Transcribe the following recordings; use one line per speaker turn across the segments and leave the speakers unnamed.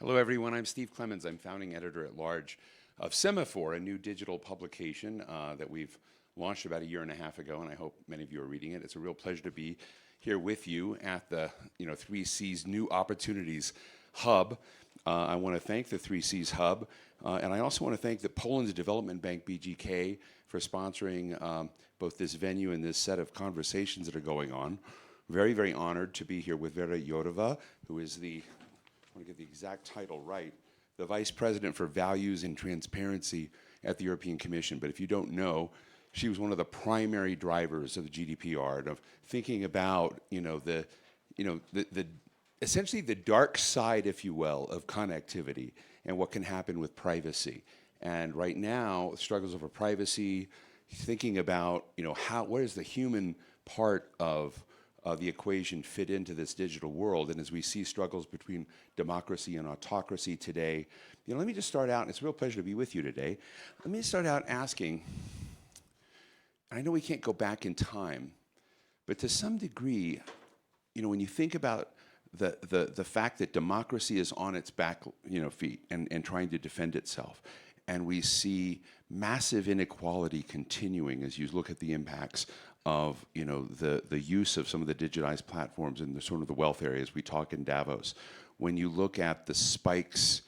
Hello, everyone. I'm Steve Clemens. I'm founding editor-at-large of Semaphore, a new digital publication that we've launched about a year and a half ago, and I hope many of you are reading it. It's a real pleasure to be here with you at the 3C's New Opportunities Hub. I want to thank the 3C's Hub, and I also want to thank the Poland's Development Bank, BGK, for sponsoring both this venue and this set of conversations that are going on. Very, very honored to be here with Věra Jourová, who is the, I want to get the exact title right, the Vice President for Values and Transparency at the European Commission. But if you don't know, she was one of the primary drivers of the GDPR, of thinking about, essentially the dark side, if you will, of connectivity and what can happen with privacy. And right now, struggles over privacy, thinking about, where does the human part of the equation fit into this digital world? And as we see struggles between democracy and autocracy today, let me just start out, and it's a real pleasure to be with you today. Let me start out asking, I know we can't go back in time, but to some degree, when you think about the fact that democracy is on its back feet and trying to defend itself, and we see massive inequality continuing as you look at the impacts of the use of some of the digitized platforms in the sort of the wealth areas we talk in Davos. When you look at the spikes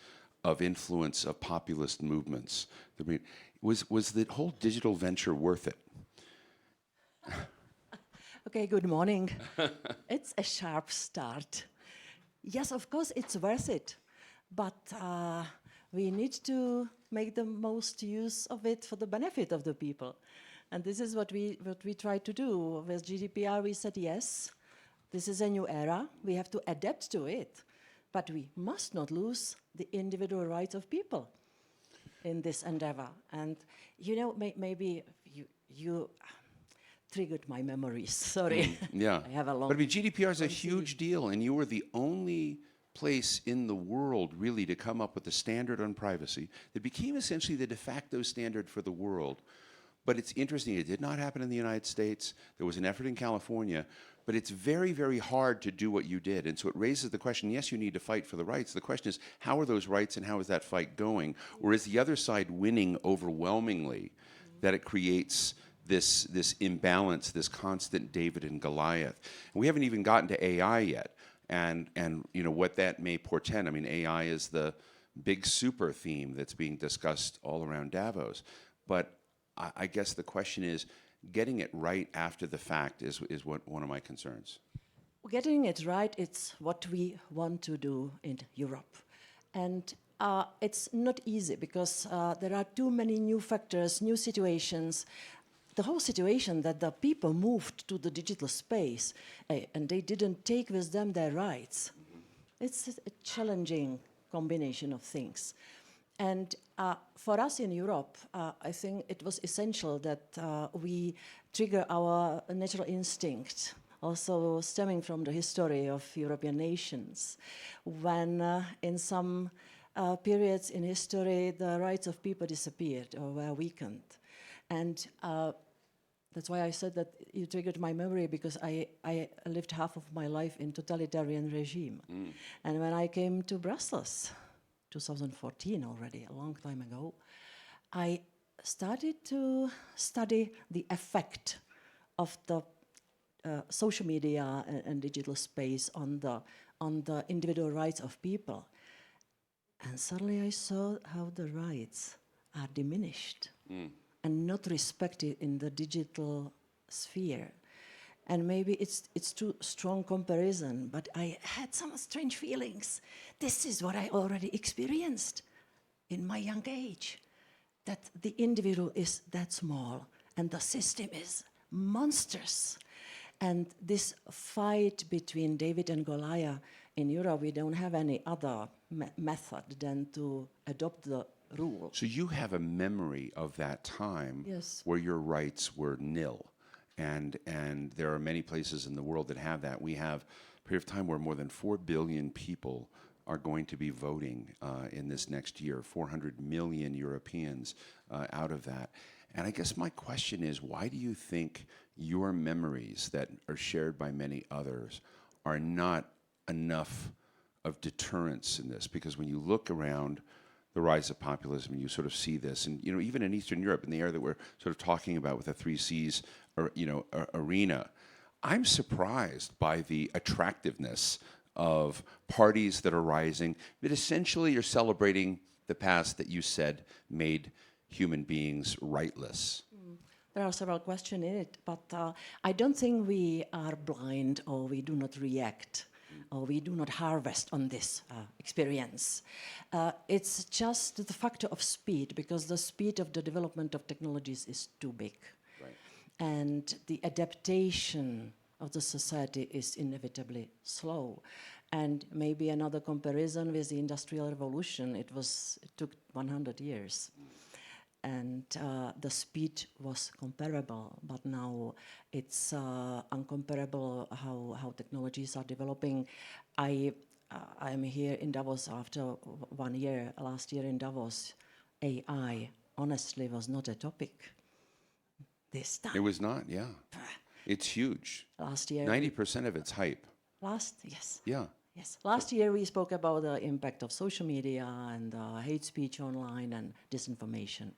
of influence of populist movements, was the whole digital venture worth it?
Okay, good morning. It's a sharp start. Yes, of course, it's worth it, but we need to make the most use of it for the benefit of the people. And this is what we try to do. With GDPR, we said, yes, this is a new era. We have to adapt to it. But we must not lose the individual rights of people in this endeavor. And, maybe you triggered my memories. Sorry.
Yeah.
I have a long...
But GDPR is a huge deal, and you were the only place in the world really to come up with a standard on privacy that became essentially the de facto standard for the world. But it's interesting, it did not happen in the United States. There was an effort in California, but it's very, very hard to do what you did. And so it raises the question, yes, you need to fight for the rights. The question is, how are those rights and how is that fight going? Or is the other side winning overwhelmingly that it creates this imbalance, this constant David and Goliath? And we haven't even gotten to AI yet. And what that may portend. I mean, AI is the big super theme that's being discussed all around Davos. But I guess the question is, getting it right after the fact is one of my concerns.
Getting it right, it's what we want to do in Europe. And it's not easy because there are too many new factors, new situations. The whole situation that the people moved to the digital space and they didn't take with them their rights. It's a challenging combination of things. And for us in Europe, I think it was essential that we trigger our natural instinct, also stemming from the history of European nations, when in some periods in history the rights of people disappeared or were weakened. And that's why I said that you triggered my memory, because I lived half of my life in totalitarian regime. And when I came to Brussels, 2014 already, a long time ago, I started to study the effect of the social media and digital space on the individual rights of people. And suddenly I saw how the rights are diminished and not respected in the digital sphere. And maybe it's too strong comparison, but I had some strange feelings. This is what I already experienced in my young age, that the individual is that small and the system is monstrous. And this fight between David and Goliath in Europe, we don't have any other method than to adopt the rule.
So you have a memory of that time,
yes,
where your rights were nil. And there are many places in the world that have that. We have a period of time where more than 4 billion people are going to be voting in this next year, 400 million Europeans out of that. And I guess my question is, why do you think your memories that are shared by many others are not enough of deterrence in this? Because when you look around the rise of populism, you sort of see this, and even in Eastern Europe, in the area that we're sort of talking about with the Three Cs, or arena, I'm surprised by the attractiveness of parties that are rising, but essentially you're celebrating the past that you said made human beings rightless.
There are several questions in it, but I don't think we are blind or we do not react or we do not harvest on this experience. It's just the factor of speed, because the speed of the development of technologies is too big.
Right.
And the adaptation of the society is inevitably slow. And maybe another comparison with the Industrial Revolution, it took 100 years. And the speed was comparable, but now it's uncomparable how technologies are developing. I'm here in Davos after 1 year. Last year in Davos, AI honestly was not a topic this time.
It was not, yeah. It's huge.
Last year,
90% of it's hype.
Yes.
Yeah.
Yes. Last year we spoke about the impact of social media and hate speech online and disinformation.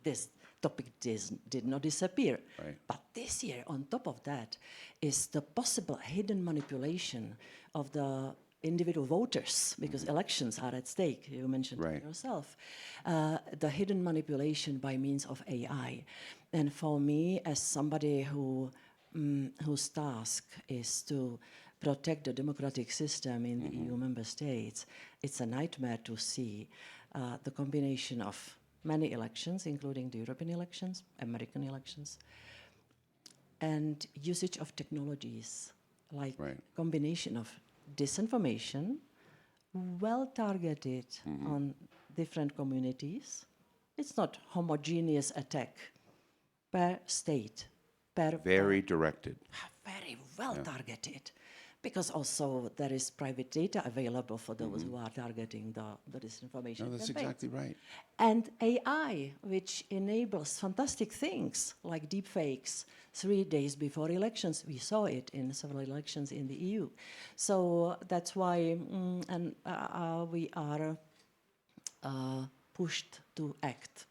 This topic did not disappear.
Right.
But this year, on top of that, is the possible hidden manipulation of the individual voters, because elections are at stake. You mentioned it yourself. The hidden manipulation by means of AI. And for me, as somebody whose task is to protect the democratic system in the EU member states, it's a nightmare to see the combination of many elections, including the European elections, American elections, and usage of technologies, like combination of disinformation, well targeted on different communities. It's not homogeneous attack per state, per
very directed.
Very well targeted. Because also there is private data available for those who are targeting the disinformation.
No, that's exactly right.
And AI, which enables fantastic things like deepfakes 3 days before elections. We saw it in several elections in the EU. So that's why we are pushed to act.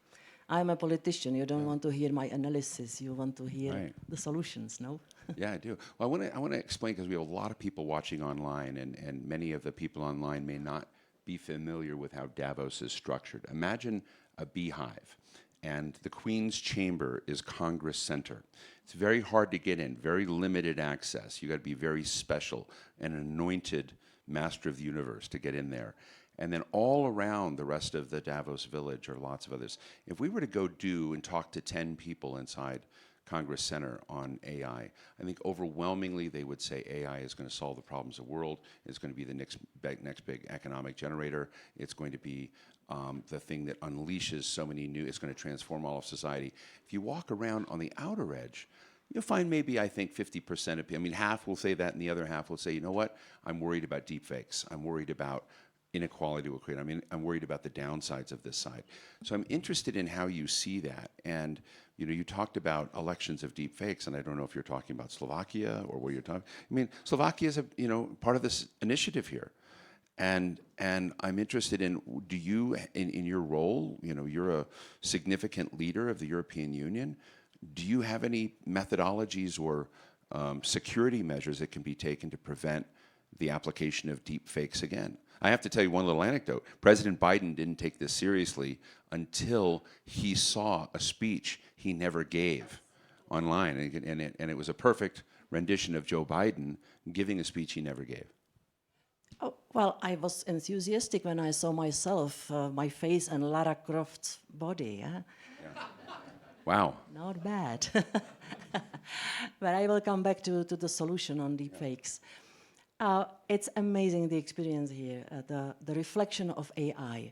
I'm a politician. You don't want to hear my analysis. You want to hear the solutions, no?
Yeah, I do. Well, I want to explain, because we have a lot of people watching online, and many of the people online may not be familiar with how Davos is structured. Imagine a beehive, and the Queen's Chamber is Congress Center. It's very hard to get in, very limited access. You got to be very special, an anointed master of the universe to get in there. And then all around the rest of the Davos village are lots of others. If we were to go and talk to 10 people inside Congress Center on AI, I think overwhelmingly they would say AI is going to solve the problems of the world. It's going to be the next big economic generator. It's going to be the thing that unleashes so many new, it's going to transform all of society. If you walk around on the outer edge, you'll find maybe, I think, 50% of people, I mean, half will say that, and the other half will say, you know what, I'm worried about deepfakes. I'm worried about inequality will create. I mean, I'm worried about the downsides of this side. So I'm interested in how you see that. And you talked about elections of deepfakes, and I don't know if you're talking about Slovakia or where you're talking. I mean, Slovakia is part of this initiative here. And I'm interested in, do you, in your role, you're a significant leader of the European Union, do you have any methodologies or security measures that can be taken to prevent the application of deepfakes again? I have to tell you one little anecdote. President Biden didn't take this seriously until he saw a speech he never gave online. And it was a perfect rendition of Joe Biden giving a speech he never gave.
Oh, well, I was enthusiastic when I saw myself, my face and Lara Croft's body. Yeah.
Wow.
Not bad. But I will come back to the solution on deepfakes. It's amazing, the experience here, the reflection of AI,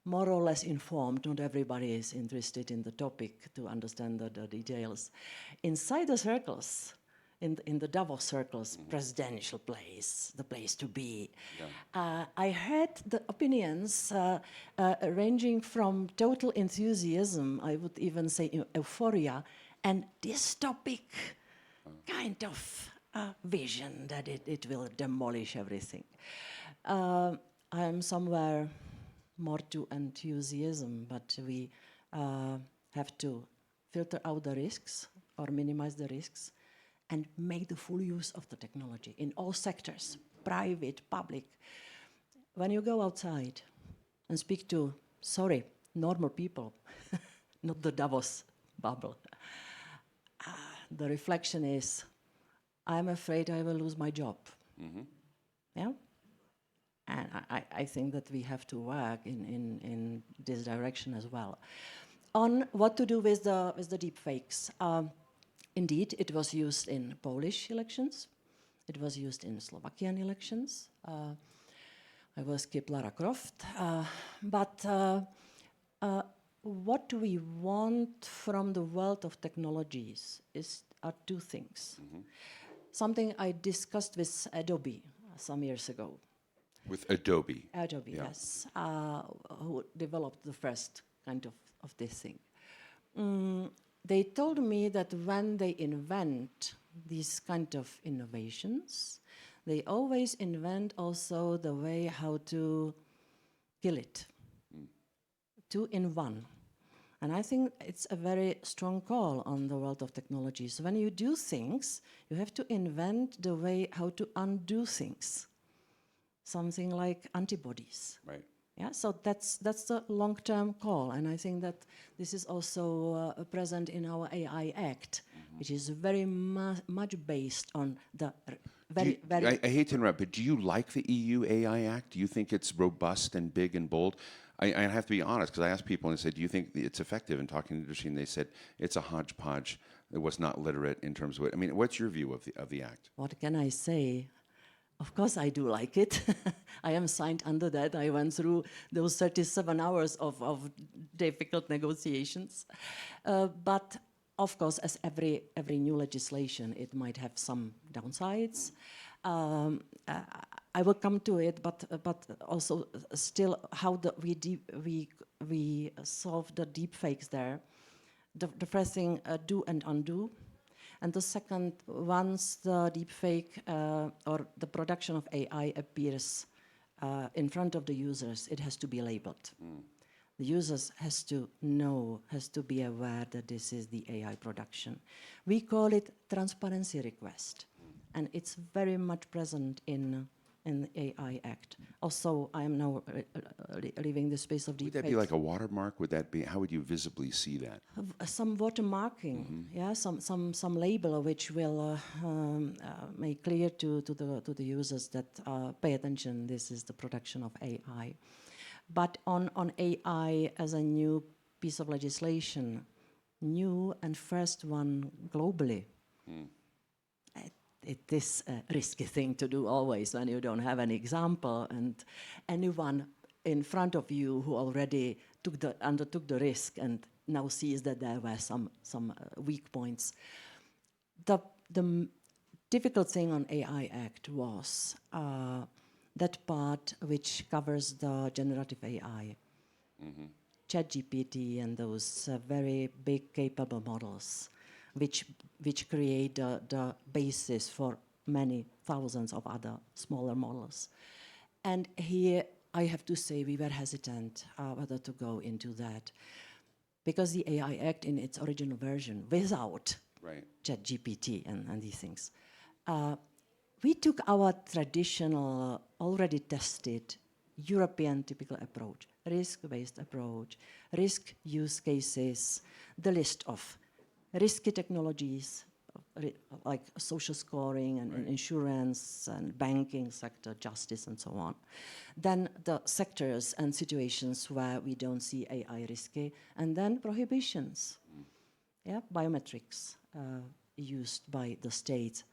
more or less informed. Not everybody is interested in the topic to understand the details. Inside the circles, in the Davos circles, presidential place, the place to be. Yeah. I heard the opinions ranging from total enthusiasm, I would even say euphoria, and dystopic kind of vision that it will demolish everything. I am somewhere more to enthusiasm, but we have to filter out the risks or minimize the risks and make the full use of the technology in all sectors, private, public. When you go outside and speak to, normal people, not the Davos bubble, the reflection is, I'm afraid I will lose my job. Yeah? And I think that we have to work in this direction as well. On what to do with the deepfakes. Indeed, it was used in Polish elections. It was used in Slovakian elections. I will skip Lara Croft. But what we want from the world of technologies are two things. Something I discussed with Adobe some years ago.
With Adobe?
Adobe, yeah. Yes, who developed the first kind of this thing. They told me that when they invent these kind of innovations, they always invent also the way how to kill it. Two in one. And I think it's a very strong call on the world of technologies. When you do things, you have to invent the way how to undo things. Something like antibodies.
Right.
Yeah, so that's the long-term call, and I think that this is also present in our AI Act, which is very much based on the very.
I hate to interrupt, but do you like the EU AI Act? Do you think it's robust and big and bold? I have to be honest, because I asked people and I said, do you think it's effective? And talking to the industry, and they said it's a hodgepodge. It was not literate in terms of it. I mean, what's your view of the act?
What can I say? Of course I do like it. I am signed under that. I went through those 37 hours of difficult negotiations. But of course, as every new legislation, it might have some downsides. I will come to it, but also still how we solve the deepfakes there. The first thing, do and undo. And the second, once the deepfake or the production of AI appears in front of the users, it has to be labeled. The users has to know, has to be aware that this is the AI production. We call it transparency request, and it's very much present in the AI Act. Also, I am now leaving the space of deepfakes.
Would that be like a watermark? Would that be? How would you visibly see that?
Some watermarking, yeah, some label which will make clear to the users that pay attention. This is the production of AI. But on AI as a new piece of legislation, new and first one globally. It is a risky thing to do always when you don't have an example, and anyone in front of you who already undertook the risk and now sees that there were some weak points. The difficult thing on AI Act was that part which covers the generative AI, ChatGPT and those very big capable models, which create the basis for many thousands of other smaller models. And here, I have to say, we were hesitant whether to go into that. Because the AI Act in its original version, without ChatGPT and these things, we took our traditional, already tested, European typical approach, risk-based approach, risk use cases, the list of risky technologies, like social scoring and insurance and banking sector, justice and so on. Then the sectors and situations where we don't see AI risky, and then prohibitions, biometrics used by the state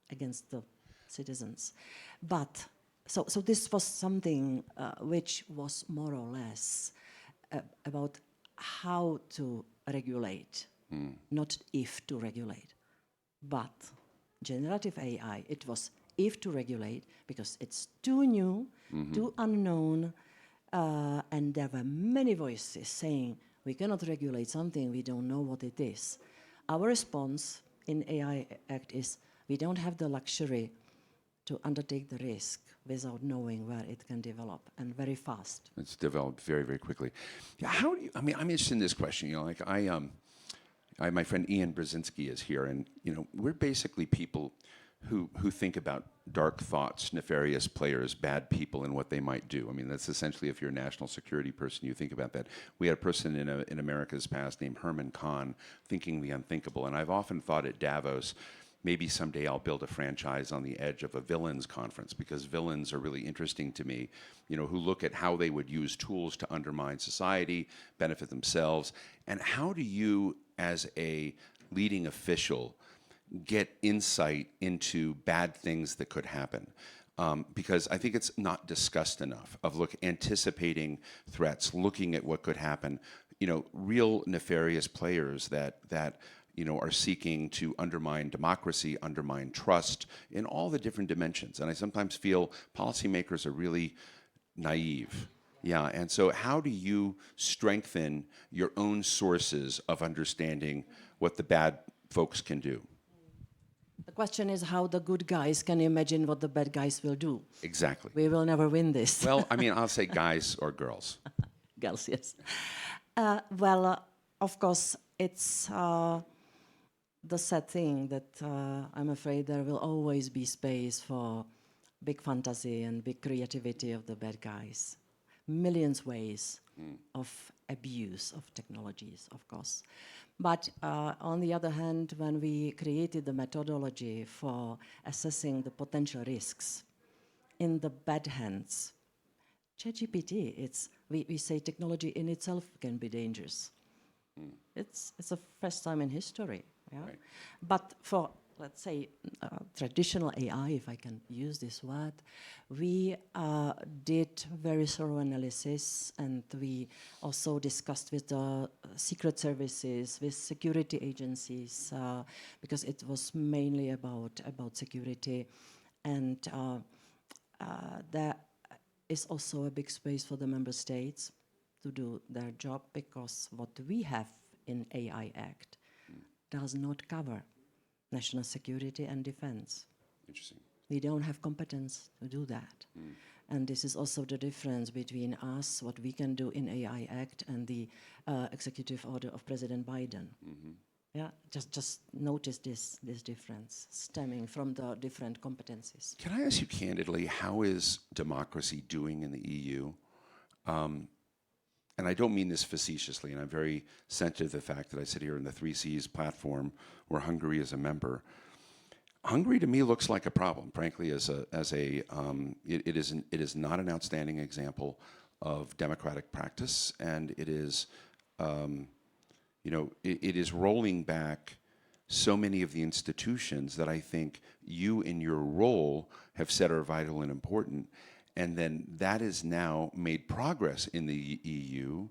against the citizens. But so this was something which was more or less about how to regulate. Not if to regulate, but generative AI, it was if to regulate because it's too new, too unknown, and there were many voices saying we cannot regulate something we don't know what it is. Our response in AI Act is we don't have the luxury
to
undertake the risk without knowing where it can develop, and very fast.
It's developed very, very quickly. Yeah, how do you, I mean, I'm interested in this question, like my friend Ian Brzezinski is here, and we're basically people who think about dark thoughts, nefarious players, bad people, and what they might do. I mean, that's essentially, if you're a national security person, you think about that. We had a person in America's past named Herman Kahn, thinking the unthinkable, and I've often thought at Davos, maybe someday I'll build a franchise on the edge of a villains conference, because villains are really interesting to me, who look at how they would use tools to undermine society, benefit themselves. And how do you, as a leading official, get insight into bad things that could happen? Because I think it's not discussed enough of anticipating threats, looking at what could happen, real nefarious players that are seeking to undermine democracy, undermine trust in all the different dimensions. And I sometimes feel policymakers are really naive. Yeah, and so how do you strengthen your own sources of understanding what the bad folks can do?
The question is how the good guys can imagine what the bad guys will do.
Exactly.
We will never win this.
Well, I mean, I'll say guys or girls.
Girls, yes. Of course, it's the sad thing that I'm afraid there will always be space for big fantasy and big creativity of the bad guys. Millions ways of abuse of technologies, of course. But on the other hand, when we created the methodology for assessing the potential risks in the bad hands, ChatGPT, we say technology in itself can be dangerous. It's the first time in history. Yeah?
Right.
But for, let's say, traditional AI, if I can use this word, we did very thorough analysis, and we also discussed with the secret services, with security agencies, because it was mainly about security. And there is also a big space for the member states to do their job, because what we have in AI Act does not cover national security and defense.
Interesting.
We don't have competence to do that. And this is also the difference between us, what we can do in AI Act, and the executive order of President Biden. Yeah, just notice this difference stemming from the different competencies.
Can I ask you candidly, how is democracy doing in the EU? And I don't mean this facetiously, and I'm very sensitive to the fact that I sit here in the 3Cs platform where Hungary is a member. Hungary to me looks like a problem, frankly, it is not an outstanding example of democratic practice, and it is, it is rolling back so many of the institutions that I think you in your role have said are vital and important. And then that is now made progress in the EU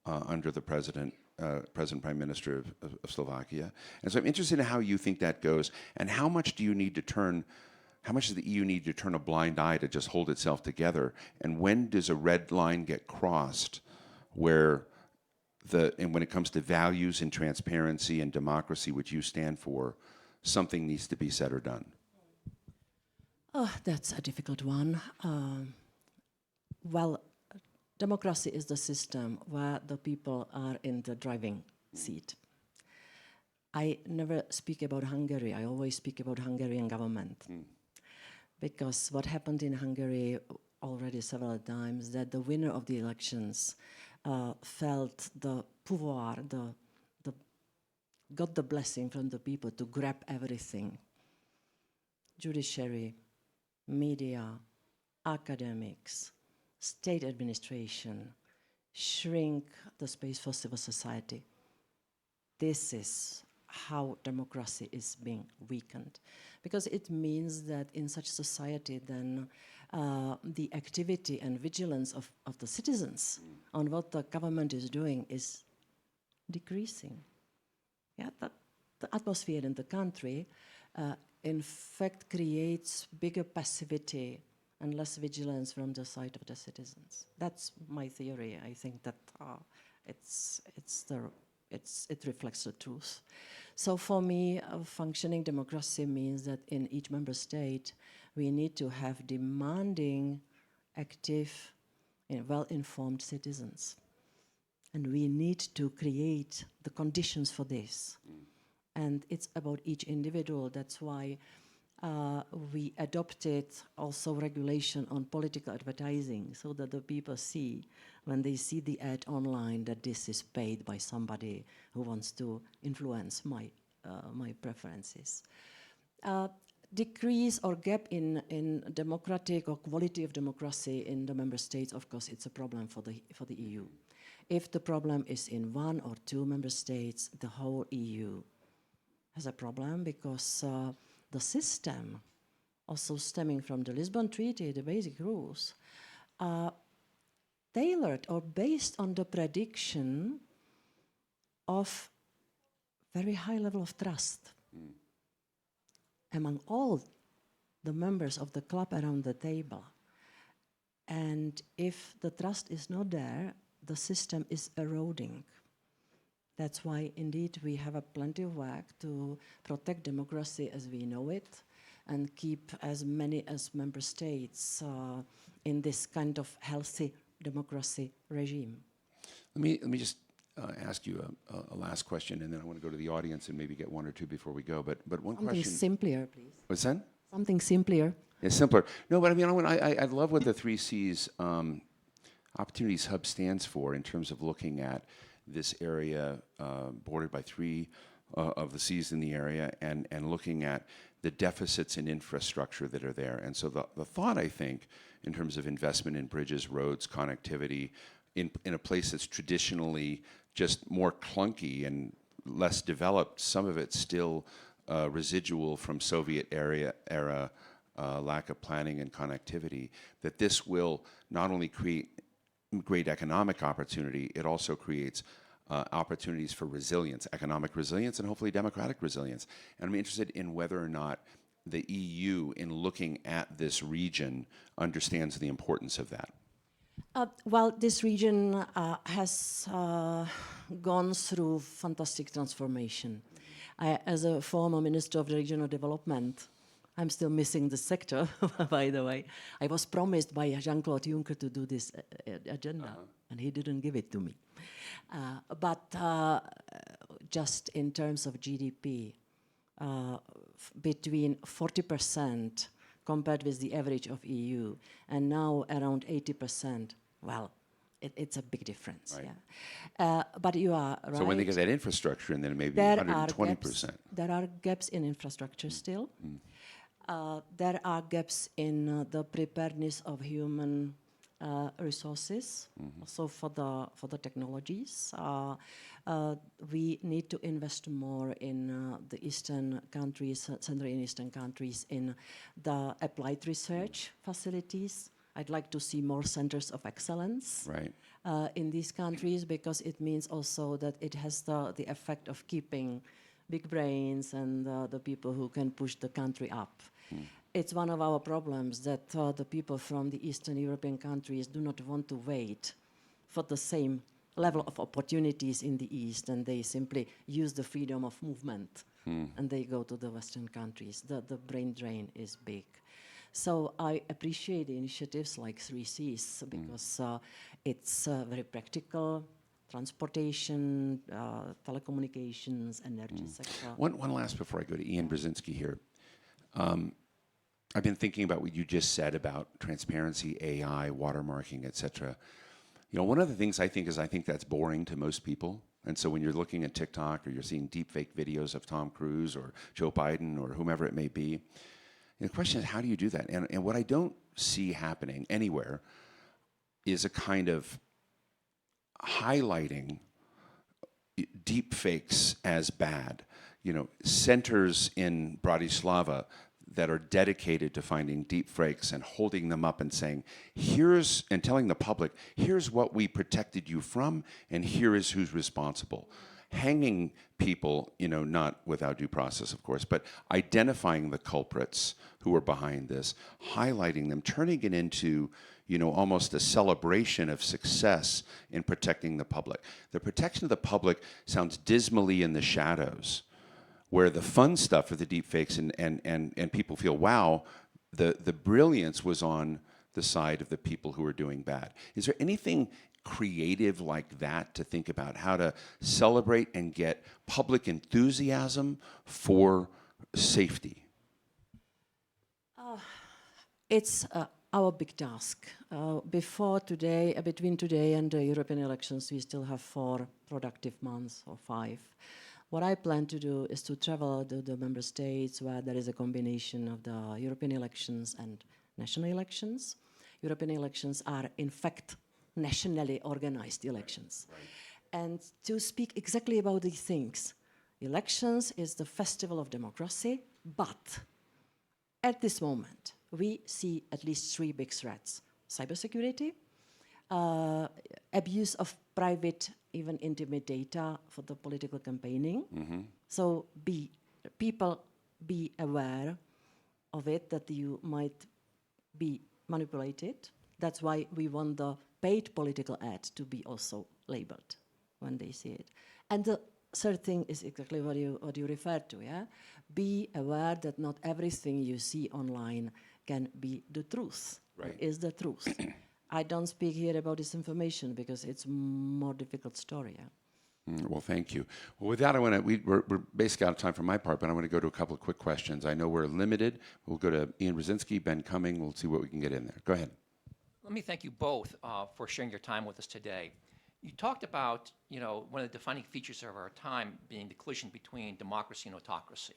under the President Prime Minister of Slovakia. And so I'm interested in how you think that goes, and how much does the EU need to turn a blind eye to just hold itself together? And when does a red line get crossed where and when it comes to values and transparency and democracy, which you stand for, something needs to be said or done?
Oh, that's a difficult one. Democracy is the system where the people are in the driving seat. I never speak about Hungary. I always speak about Hungarian government. Because what happened in Hungary already several times, that the winner of the elections felt the pouvoir, got the blessing from the people to grab everything. Judiciary, media, academics, state administration, shrink the space for civil society. This is how democracy is being weakened. Because it means that in such society then the activity and vigilance of the citizens on what the government is doing is decreasing. Yeah, the atmosphere in the country in fact creates bigger passivity and less vigilance from the side of the citizens. That's my theory. I think that it reflects the truth. So for me, a functioning democracy means that in each member state, We need to have demanding, active, and well-informed citizens. And we need to create the conditions for this. And it's about each individual. That's why we adopted also regulation on political advertising, so that the people see, when they see the ad online, that this is paid by somebody who wants to influence my preferences. Decrease or gap in democratic or quality of democracy in the member states, of course, it's a problem for the EU. If the problem is in one or two member states, the whole EU has a problem, because the system, also stemming from the Lisbon Treaty, the basic rules, are tailored or based on the prediction of very high level of trust among all the members of the club around the table. And if the trust is not there, the system is eroding. That's why, indeed, we have plenty of work to protect democracy as we know it, and keep as many as member states in this kind of healthy democracy regime.
Let me just ask you a last question, and then I want to go to the audience and maybe get one or two before we go. But one
Something
question.
simpler, please.
What's that?
Something simpler.
It's simpler. No, but I mean, I love what the 3Cs Opportunities Hub stands for in terms of looking at this area bordered by three of the Cs in the area, and looking at the deficits in infrastructure that are there. And so the thought, I think, in terms of investment in bridges, roads, connectivity, in a place that's traditionally just more clunky and less developed, some of it's still residual from Soviet era lack of planning and connectivity, that this will not only create great economic opportunity, it also creates opportunities for resilience, economic resilience, and hopefully democratic resilience. And I'm interested in whether or not the EU, in looking at this region, understands the importance of that.
Well, this region has gone through fantastic transformation. As a former Minister of Regional Development, I'm still missing the sector, by the way. I was promised by Jean-Claude Juncker to do this agenda, and he didn't give it to me. But just in terms of GDP, between 40% compared with the average of EU, and now around 80%, well, it's a big difference.
Right.
Yeah. But you are right.
So when they get that infrastructure, and then maybe 120%.
There are gaps in infrastructure still. There are gaps in the preparedness of human resources, also for the technologies. We need to invest more in the eastern countries, Central and Eastern countries, in the applied research facilities. I'd like to see more centers of excellence in these countries, because it means also that it has the effect of keeping big brains and the people who can push the country up. It's one of our problems that the people from the Eastern European countries do not want to wait for the same level of opportunities in the East, and they simply use the freedom of movement and they go to the Western countries. The brain drain is big. So I appreciate the initiatives like 3Cs, because it's very practical: transportation, telecommunications, energy sector.
One last before I go to Ian Brzezinski here. I've been thinking about what you just said about transparency, AI, watermarking, et cetera. You know, one of the things I think that's boring to most people. And so when you're looking at TikTok, or you're seeing deepfake videos of Tom Cruise or Joe Biden or whomever it may be, the question is, how do you do that? And what I don't see happening anywhere is a kind of highlighting deepfakes as bad. You know, centers in Bratislava that are dedicated to finding deepfakes and holding them up and saying, and telling the public, here's what we protected you from, and here is who's responsible. Hanging people, you know, not without due process, of course, but identifying the culprits who are behind this, highlighting them, turning it into, you know, almost a celebration of success in protecting the public. The protection of the public sounds dismally in the shadows, where the fun stuff of the deepfakes and people feel, wow, the brilliance was on the side of the people who were doing bad. Is there anything creative like that to think about how to celebrate and get public enthusiasm for safety?
It's our big task. Before today, between today and the European elections, we still have 4 productive months or 5. What I plan to do is to travel to the member states where there is a combination of the European elections and national elections. European elections are, in fact, nationally organized elections. Right. And to speak exactly about these things. Elections is the festival of democracy, but at this moment, we see at least 3 big threats. Cybersecurity, abuse of private, even intimate data for the political campaigning. Mm-hmm. So people be aware of it, that you might be manipulated. That's why we want the paid political ad to be also labeled when they see it. And the third thing is exactly what you referred to, yeah? Be aware that not everything you see online can be the truth, right. Is the truth. I don't speak here about disinformation because it's a more difficult story. Yeah?
Well, thank you. Well, with that, we're basically out of time for my part, but I want to go to a couple of quick questions. I know we're limited. We'll go to Ian Brzezinski, Ben Cumming. We'll see what we can get in there. Go ahead.
Let me thank you both for sharing your time with us today. You talked about, one of the defining features of our time being the collision between democracy and autocracy.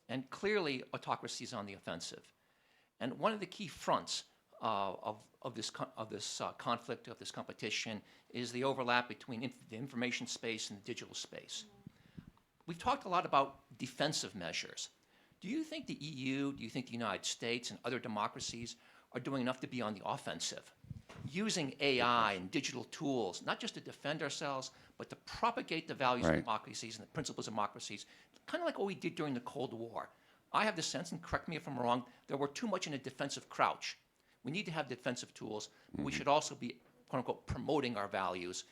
And clearly, autocracy is on the offensive. And one of the key fronts of this conflict, of this competition, is the overlap between the information space and the digital space. We've talked a lot about defensive measures. Do you think the EU, do you think the United States and other democracies are doing enough to be on the offensive, using AI and digital tools, not just to defend ourselves, but to propagate the values of democracies and the principles of democracies, kind of like what we did during the Cold War? I have the sense, and correct me if I'm wrong, that we're too much in a defensive crouch. We need to have defensive tools. Mm-hmm. We should also be, quote unquote, promoting our values,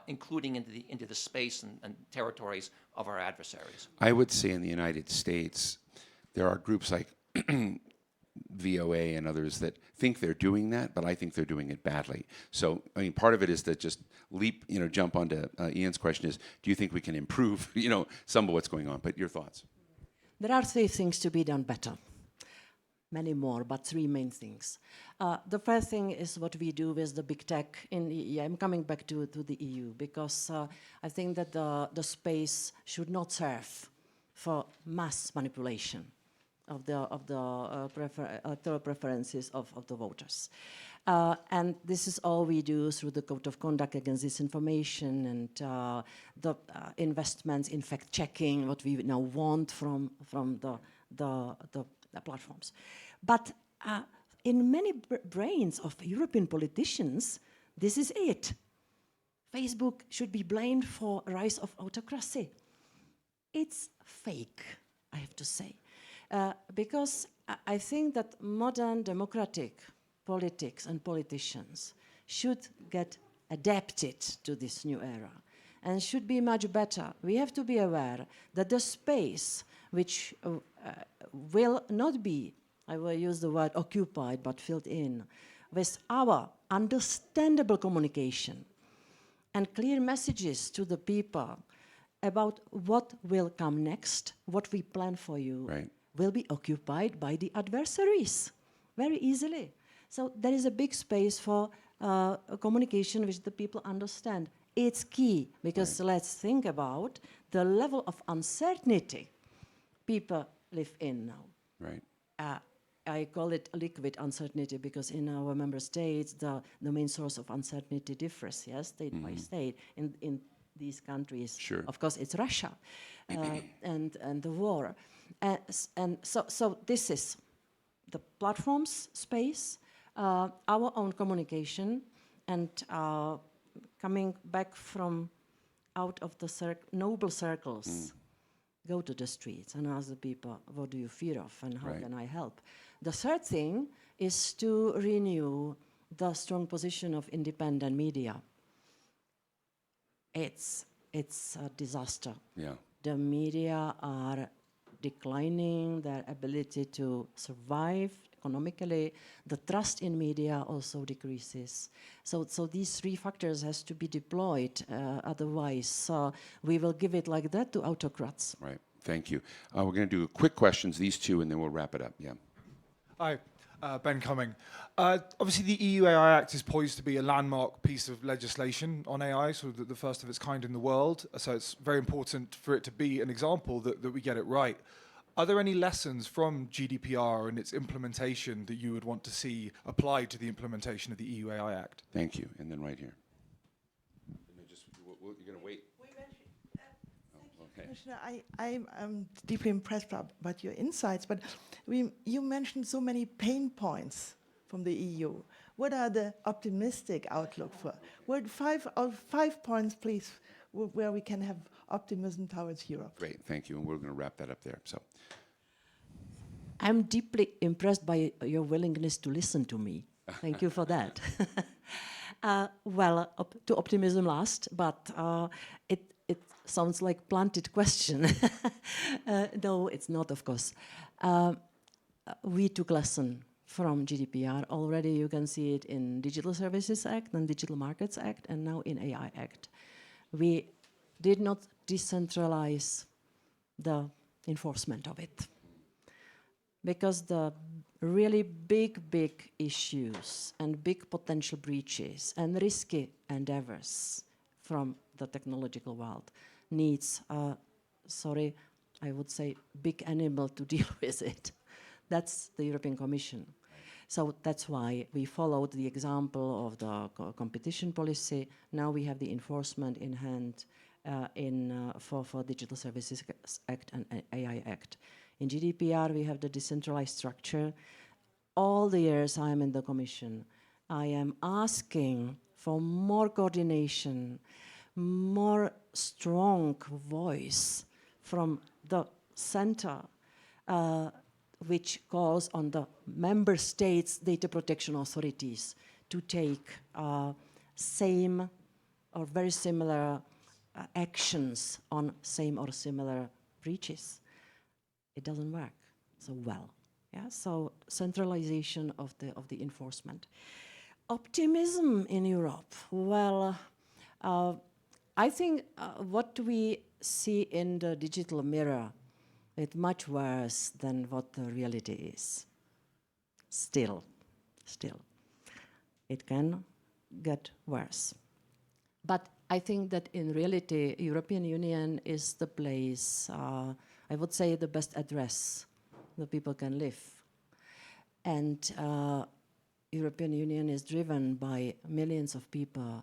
including into the space and territories of our adversaries.
I would say in the United States, there are groups like VOA and others that think they're doing that, but I think they're doing it badly. So, I mean, part of it is to just jump onto Ian's question is, do you think we can improve, some of what's going on? But your thoughts?
There are 3 things to be done better. Many more, but 3 main things. The first thing is what we do with the big tech. I'm coming back to the EU because I think that the space should not serve for mass manipulation of the electoral preferences of the voters. And this is all we do through the Code of Conduct against disinformation and the investments in fact-checking, what we now want from the platforms. But in many brains of European politicians, this is it. Facebook should be blamed for rise of autocracy. It's fake, I have to say. Because I think that modern democratic politics and politicians should get adapted to this new era and should be much better. We have to be aware that the space which will not be, I will use the word occupied, but filled in with our understandable communication and clear messages to the people about what will come next, what we plan for you, right, will be occupied by the adversaries very easily. So there is a big space for communication which the people understand. It's key because let's think about the level of uncertainty people live in now. Right. I call it liquid uncertainty because in our member states, the main source of uncertainty differs, yes, state by state. In these countries, sure, of course, it's Russia and the war. And so this is the platforms space, our own communication, and coming back from out of the noble circles, go to the streets and ask the people, what do you fear of and how can I help? The third thing is to renew the strong position of independent media. It's a disaster. Yeah. The media are declining their ability to survive, economically, the trust in media also decreases. So these three factors has to be deployed, otherwise we will give it like that to autocrats.
Right. Thank you. We're going to do quick questions, these two, and then we'll wrap it up. Yeah.
Hi, Ben Cumming. Obviously, the EU AI Act is poised to be a landmark piece of legislation on AI, sort of the first of its kind in the world. So it's very important for it to be an example that we get it right. Are there any lessons from GDPR and its implementation that you would want to see applied to the implementation of the EU AI Act?
Thank you. And then right here. You're going to wait? Okay.
Commissioner, I'm deeply impressed about your insights, but you mentioned so many pain points from the EU. What are the optimistic outlook for? What 5 points, please, where we can have optimism towards Europe?
Great. Thank you. And we're going to wrap that up there. So,
I'm deeply impressed by your willingness to listen to me. Thank you for that. Well, to optimism last, but it sounds like planted question. No, it's not, of course. We took lesson from GDPR. Already you can see it in Digital Services Act and Digital Markets Act, and now in AI Act. We did not decentralize the enforcement of it, because the really big issues and big potential breaches and risky endeavors from the technological world needs, sorry, I would say big animal to deal with it. That's the European Commission. So that's why we followed the example of the competition policy. Now we have the enforcement in hand for Digital Services Act and AI Act. In GDPR, we have the decentralized structure. All the years I am in the Commission, I am asking for more coordination, more strong voice from the center, which calls on the member states' data protection authorities to take same or very similar actions on same or similar breaches. It doesn't work so well. Yeah, so centralization of the enforcement. Optimism in Europe. Well, I think what we see in the digital mirror is much worse than what the reality is. Still, it can get worse. But I think that in reality, European Union is the place, I would say, the best address that people can live. And European Union is driven by millions of people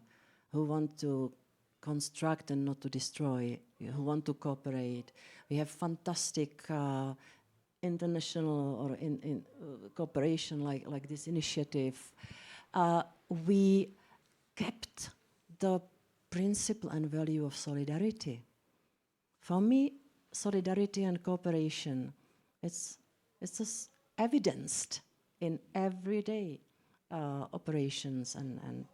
who want to construct and not to destroy, who want to cooperate. We have fantastic international or in cooperation like this initiative. We kept the principle and value of solidarity. For me, solidarity and cooperation, it's just evidenced in everyday operations and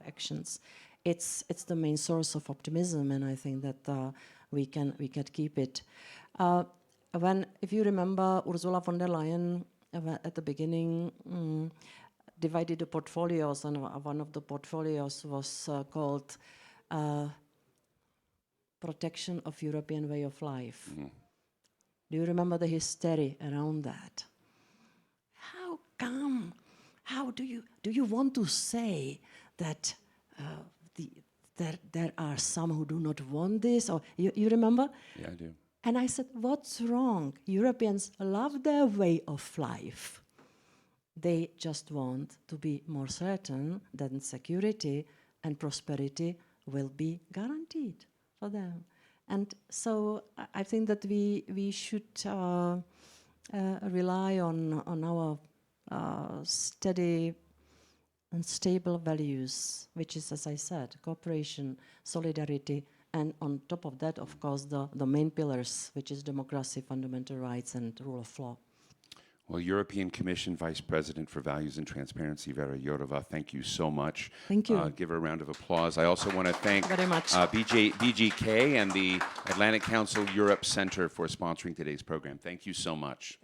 actions. It's the main source of optimism, and I think that we can keep it. If you remember, Ursula von der Leyen at the beginning divided the portfolios, and one of the portfolios was called protection of European way of life. Mm-hmm. Do you remember the hysteria around that? How come? How do you want to say that there are some who do not want this? Or you remember?
Yeah, I do.
And I said, what's wrong? Europeans love their way of life. They just want to be more certain that security and prosperity will be guaranteed for them. And so I think that we should rely on our steady and stable values, which is, as I said, cooperation, solidarity, and on top of that, of course, the main pillars, which is democracy, fundamental rights, and rule of law.
Well, European Commission Vice President for Values and Transparency, Věra Jourová, thank you so much.
Thank you.
Give her a round of applause. I also want to thank
very much.
BGK and the Atlantic Council Europe Center for sponsoring today's program. Thank you so much.